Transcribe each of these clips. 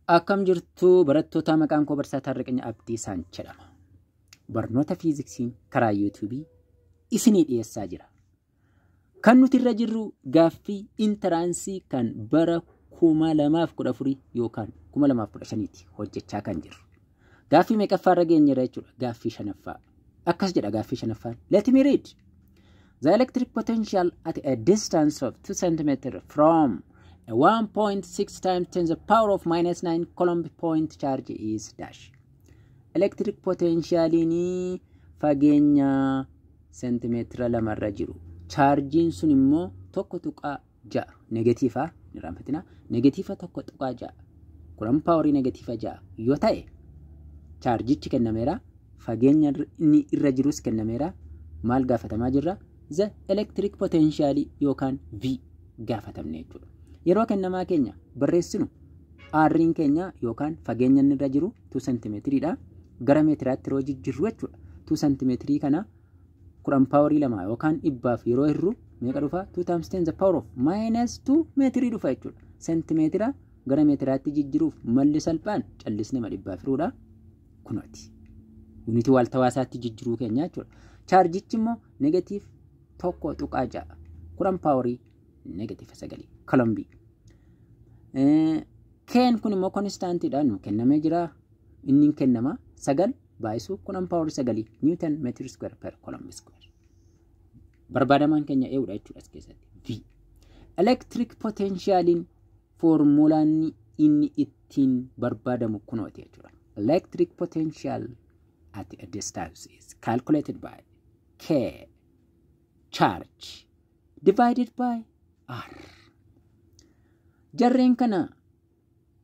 Akkam jirtu barattoota maqaan koo Barsiisaa Taarriqany Abdiisaan jedhama. Barnoota fiiziksii karaa YouTube isinii dhiyeessaa jira. Kan nuti irra jirru gaaffii intaraansii kan bara 2014 yookaan 2015 hojjechaa kan jirru. Gaaffii meeqaffaarra geenyerra jechuudha. Gaaffii shanaffaa. Akkas jedha gaaffii shanaffaan. Let me read. The electric potential at a distance of 2 cm from a 1.6 times 10 to the power of minus 9 Coulomb point charge is dash. Electric potential ini fageenya centimeter lamarra jiru. Charging sun immoo tokko tuqaa 6 negatiifa niraanfatina negatiifa tokko tuqaa 6 Coulomb power negatiifa 6 yoo ta'e chargichi kennameera fageenya inni irra jirus kennameera maal gaafatamaa jirra the electric potential yookaan V gaafatamne jechuudha. Yeroo kennamaa keenya barreessinu R'n keenya yookaan fageenya inni irra jiru 2 cm dha gara meetiraatti yeroo jijjiirru jechuudha. 2 cm kana Coulomb power 2 yookaan dhibbaaf yeroo hirru meeqa dhufa 2 times 10 the power of minus 2 meetirii dhufa jechuudha. Sentimeetira gara meetiraatti jijjiiruuf malli salphaan callisne ma dhibbaaf hiruudha kunooti. Uniti wal tawaasaatti jijjiiruu keenya jechuudha. Chargichi immoo negatiif tokko tuqaa 6 Coulomb power negatiif 9 Coulomb. Keen kun immoo constantidha nu kennamee jira inni kennama 9 baay'isu Coulomb power 9 Newton meter square per Coulomb square. Barbaadamaan keenya eewudha jechuudha as keessatti. V. Electric potentialin formulaan inni ittiin barbaadamu kunooti jechuudha. Electric potential at a distance is calculated by K charge divided by R. Jarreen kana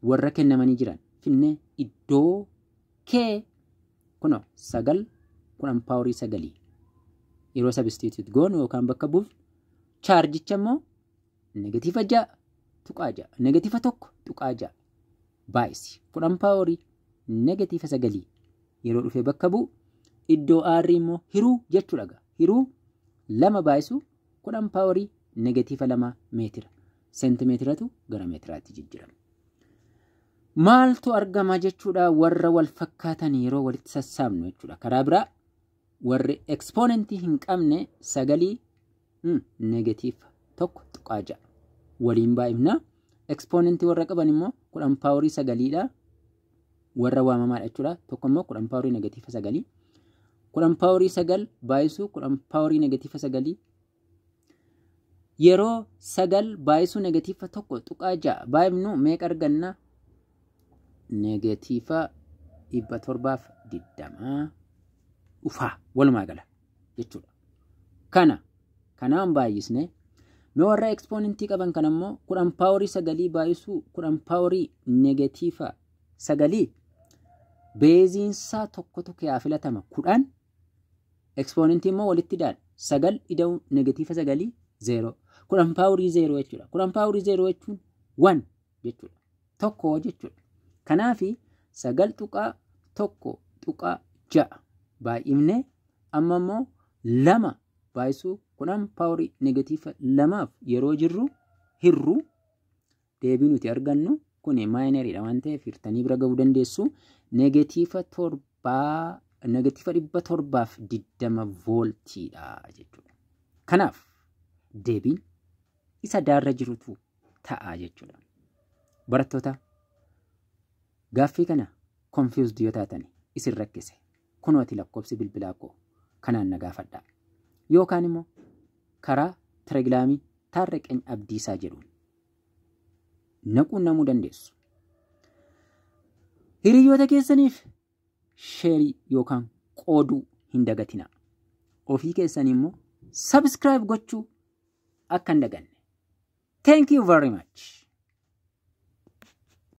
warra kennamanii jiran finne iddoo K kuno 9 Coulomb power 9 yeroo substitute goonu yookaan bakka buuf chargicha immoo negatiifa 6 tuqaa 6 negatiifa 1 tuqaa 6 baay'isi Coulomb power negatiifa 9 yeroo dhufee bakka bu'u iddoo R immoo hiruu jechuudha. Hiruu 2 baay'isu Coulomb power negatiifa 2 meetira sentimeetiratu gara meetiraatti jijjiirama. Maaltu argama jechuudha warra wal fakkaatan yeroo walitti sassaabnu jechuudha. Karaa biraa warri exponentii hin qabne 9 negatiifa 1 tuqaa 6 waliin baay'ifna. Exponentii warra qaban immoo Coulomb power 9 dha warra waamamaadha jechuudha. Tokko immoo Coulomb power negatiifa 9 Coulomb power 9 baay'isu Coulomb power negatiifa 9 yeroo 9 baay'isu negatiifa 1 tuqaa 6 baay'ifnu meeqa arganna negatiifa 720 ufa walumaa gala jechuudha. Kanaan baay'isne mee warra exponentii qaban kan ammoo Coulomb power 9 baay'isu Coulomb power negatiifa 9 beeziinsaa tokko tokko filatama 10 exponentii immoo walitti dhaan 9 ida'u negatiifa 9 0 Coulomb power 0 jechuudha. Coulomb power 0 jechuun 1 jechuudha. Tokko jechuudha. Kanaafi 9 tuqaa 1 tuqaa 6 baay'ifne amma immoo 2 baay'isu Coulomb power negatiifa 2 yeroo jirru hirru deebii nuti argannu kun maayineriidha waan ta'eef hirtanii bira ga'uu dandeessu negatiifa 720 voltiidha jechuudha. Kanaaf deebiin isa daarra jirutu ta'a jechuudha. Barattoota gaaffii kana confused yoo taatan isin rakkise kunooti lakkoofsi bilbilaa koo kanaan na gaafadhaa yookaan immoo karaa Telegiraamii Taarriqany Abdiisaa jedhuun naquunnamuu dandeessu. Hiriyoota keessaniif sheerii yookaan qooduu hin dagatinaa. Ofii keessanii immoo subscribe gochuu akka hin daganne. Thank you very much.